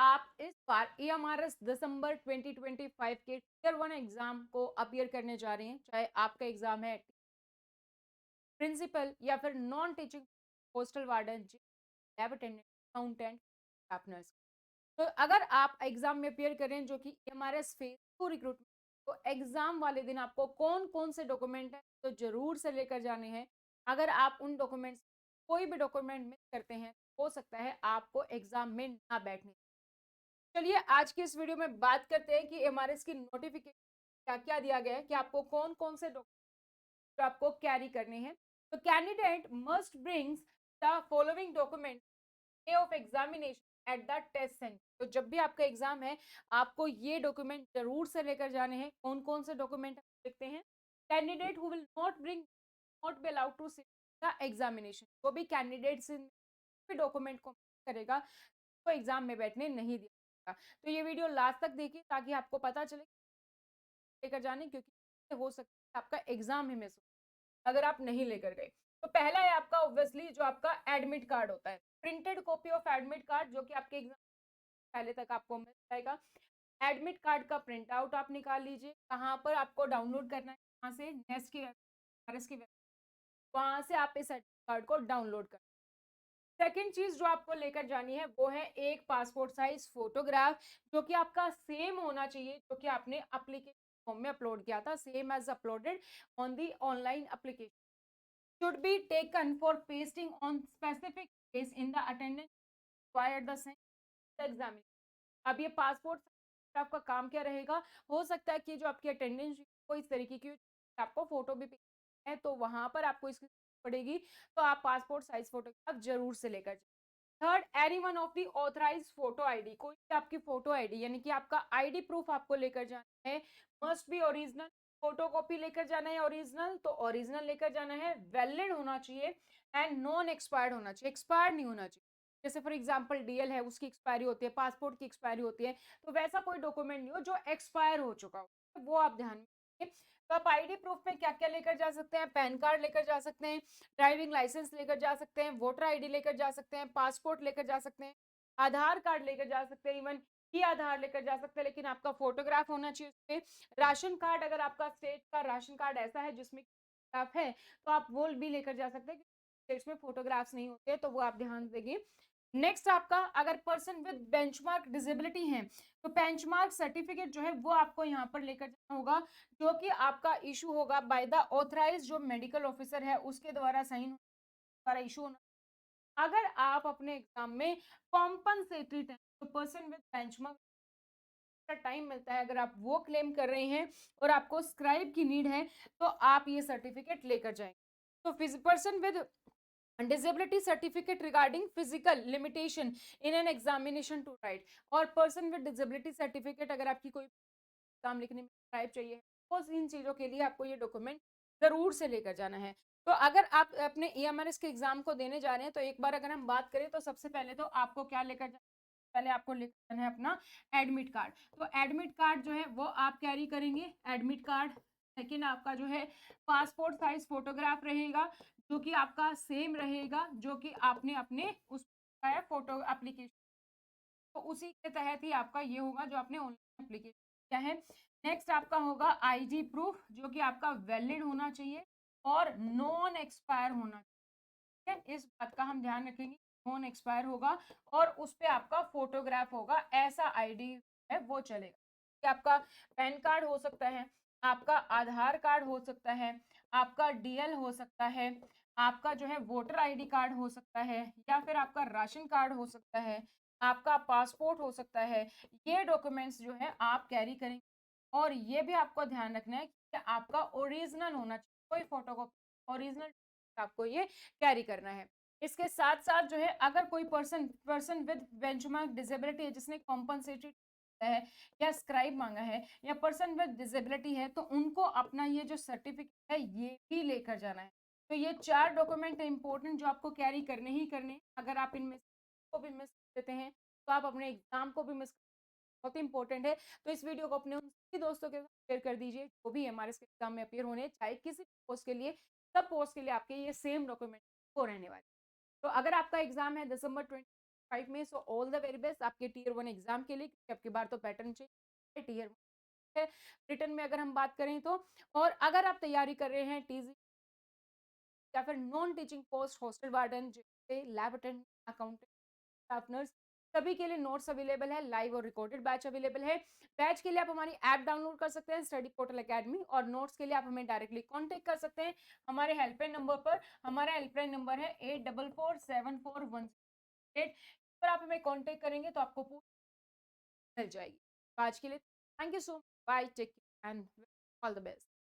आप इस बार EMRS दिसंबर 2025 के टियर 1 एग्जाम को अपीयर करने जा रहे हैं, चाहे आपका एग्जाम है प्रिंसिपल या फिर non teaching postal warden, lab attendant, accountant, staff nurses. तो अगर आप एग्जाम में अपीयर करें जो कि EMRS फेज 2 रिक्रूटमेंट, तो एग्जाम वाले दिन आपको कौन कौन से डॉक्यूमेंट हैं तो जरूर से लेकर जाने हैं। अगर आप उन डॉक्यूमेंट्स कोई भी डॉक्यूमेंट मिस करते हैं, हो सकता है आपको एग्जाम में ना बैठने। चलिए आज की इस वीडियो में बात करते हैं कि एमआरएस की नोटिफिकेशन क्या क्या दिया गया है, कि आपको कौन कौन से डॉक्यूमेंट आपको कैरी करने हैं। तो candidate must brings the following document day of examination at the test center. तो जब भी आपका एग्जाम है, आपको ये डॉक्यूमेंट जरूर से लेकर जाने हैं। कौन कौन से डॉक्यूमेंट लिखते हैं? Candidate who will not bring not be allowed to sit the examination. वो भी कैंडिडेट डॉक्यूमेंट को करेगा तो एग्जाम में बैठने नहीं दिया। तो ये वीडियो लास्ट तक देखिए ताकि आपको पता चले लेकर जाने, क्योंकि हो सकता है आपका एग्जाम ही मिस हो अगर आप नहीं लेकर गए। तो पहला है आपका ऑब्वियसली जो आपका एडमिट कार्ड होता है, printed copy of admit card, जो कि आपके एग्जाम पहले तक आपको मिल जाएगा। एडमिट कार्ड का प्रिंट आउट आप निकाल लीजिए। कहाँ पर आपको डाउनलोड करना है? कहाँ से? नेस्ट की वेबसाइट, वहां से आप इस एडमिट कार्ड को डाउनलोड कर। सेकेंड चीज जो आपको लेकर जानी है वो है एक पासपोर्ट साइज फोटोग्राफ, जो कि आपका सेम होना चाहिए जो कि आपने एप्लीकेशन फॉर्म में अपलोड किया था, same as uploaded on the online application. Should be taken for pasting on specific place in the attendance required the examination. अब ये पासपोर्ट आपका काम क्या रहेगा? हो सकता है कि जो आपकी अटेंडेंस को इस तरीके की आपको फोटो भी है, तो वहां पर आपको इसकी पड़ेगी, तो आप पासपोर्ट साइज फोटोग्राफ जरूर से लेकर। Third, any one of the authorise photo ID, कोई भी आपकी फोटो आईडी यानी कि आपका आईडी प्रूफ आपको लेकर जाना है, must be original. Photo copy लेकर जाना है ओरिजिनल, तो ओरिजिनल लेकर जाना है, वैलिड होना चाहिए एंड नॉन एक्सपायर्ड होना चाहिए, एक्सपायर्ड नहीं होना चाहिए। जैसे फॉर एग्जांपल डीएल है, उसकी एक्सपायरी होती है, पासपोर्ट की एक्सपायरी होती है, तो वैसा कोई डॉक्यूमेंट नहीं हो जो एक्सपायर हो चुका हो, वो आप ध्यान में रखिए। तो आप आईडी प्रूफ में क्या क्या लेकर जा सकते हैं? पैन कार्ड लेकर जा सकते हैं, ड्राइविंग लाइसेंस लेकर जा सकते हैं, वोटर आईडी लेकर जा सकते हैं, पासपोर्ट लेकर जा सकते हैं, आधार कार्ड लेकर जा सकते हैं, इवन की आधार लेकर जा सकते हैं, लेकिन आपका फोटोग्राफ होना चाहिए उसपे। राशन कार्ड, अगर आपका स्टेट का राशन कार्ड ऐसा है जिसमें फोटोग्राफ है, तो आप वो भी लेकर जा सकते हैं। स्टेट्स में फोटोग्राफ्स नहीं होते, तो वो आप ध्यान देंगे। नेक्स्ट आपका, अगर पर्सन विद बेंचमार्क डिसेबिलिटी है, तो बेंचमार्क सर्टिफिकेट जो है वो आपको यहाँ पर लेकर जाना होगा, जो कि आपका इशू होगा बाय द ऑथराइज जो मेडिकल ऑफिसर है उसके द्वारा साइन द्वारा इशू होना। अगर आप अपने एग्जाम में कॉम्पनसेटरी टाइम, तो पर्सन विद बेंचमार्क का टाइम मिलता है, अगर आप वो क्लेम कर रहे हैं और आपको स्क्राइब की नीड है, तो आप ये सर्टिफिकेट लेकर जाएंगे। तो person with disability certificate regarding physical limitation in an examination to write, और person with disability certificate अगर आपकी कोई एग्जाम लिखने में टाइप चाहिए, तो इन चीजों के लिए आपको ये डॉक्यूमेंट जरूर से लेकर जाना है। तो अगर आप अपने EMRS के एग्जाम को देने जा रहे हैं, तो एक बार अगर हम बात करें तो सबसे पहले तो आपको क्या लेकर जाना, पहले आपको लेकर जाना है अपना एडमिट कार्ड। तो एडमिट कार्ड जो है वो आप कैरी करेंगे, एडमिट कार्ड। सेकेंड आपका जो है पासपोर्ट साइज फोटोग्राफ रहेगा, जो कि आपका सेम रहेगा जो कि आपने अपने उस फोटो एप्लीकेशन, तो उसी के तहत ही आपका ये होगा जो आपने ऑनलाइन एप्लीकेशन किया है। नेक्स्ट आपका होगा आईडी प्रूफ, जो कि आपका वैलिड होना चाहिए और नॉन एक्सपायर होना चाहिए। इस बात का हम ध्यान रखेंगे, नॉन एक्सपायर होगा और उस पे आपका फोटोग्राफ होगा, ऐसा आईडी है वो चलेगा। कि आपका पैन कार्ड हो सकता है, आपका आधार कार्ड हो सकता है, आपका डीएल हो सकता है, आपका जो है वोटर आईडी कार्ड हो सकता है, या फिर आपका राशन कार्ड हो सकता है, आपका पासपोर्ट हो सकता है। ये डॉक्यूमेंट्स जो है आप कैरी करेंगे, और ये भी आपको ध्यान रखना है कि आपका ओरिजिनल होना चाहिए, कोई फोटोकॉपी, ओरिजिनल आपको ये कैरी करना है। इसके साथ साथ जो है अगर कोई पर्सन विद बेंचमार्क डिसेबिलिटी है, जिसने कॉम्पनसेटरी है या स्क्राइब मांगा है, या पर्सन विद डिसेबिलिटी है, तो उनको अपना ये जो सर्टिफिकेट है ये भी लेकर जाना है। तो ये 4 डॉक्यूमेंट इंपॉर्टेंट जो आपको कैरी करने ही करने हैं। अगर आप इनमें को भी मिस देते हैं, तो आप अपने एग्जाम को भी मिस, बहुत इंपॉर्टेंट है। तो इस वीडियो को अपने उन सभी दोस्तों के साथ शेयर कर दीजिए जो भी हमारे एग्जाम में अपियर होने, चाहे किसी पोस्ट के लिए, सब पोस्ट के लिए आपके ये सेम डॉक्यूमेंट हो रहने वाले। तो अगर आपका एग्जाम है दिसंबर 20 5 में। So all the very best आपके टियर 1 एग्जाम के लिए, क्योंकि आपकी बार तो पैटर्न चाहिए टियर 1 है। रिटर्न में अगर हम बात करें तो, और अगर आप तैयारी कर रहे हैं टीजी या फिर non teaching post, hostel warden, जैसे लैब अटेंडेंट, अकाउंटेंट, स्टाफ, सभी के लिए नोट्स अवेलेबल है, लाइव और रिकॉर्डेड बैच अवेलेबल है। बैच के लिए आप हमारी ऐप डाउनलोड कर सकते हैं, स्टडी पोर्टल एकेडमी, और नोट्स के लिए आप हमें डायरेक्टली कांटेक्ट कर सकते हैं हमारे हेल्पलाइन नंबर पर। हमारा हेल्पलाइन नंबर है 84474108 पर। आप हमें कांटेक्ट करेंगे तो आपको पूरी मिल जाएगी। तो आज के लिए thank you so much, bye, take care and all the best.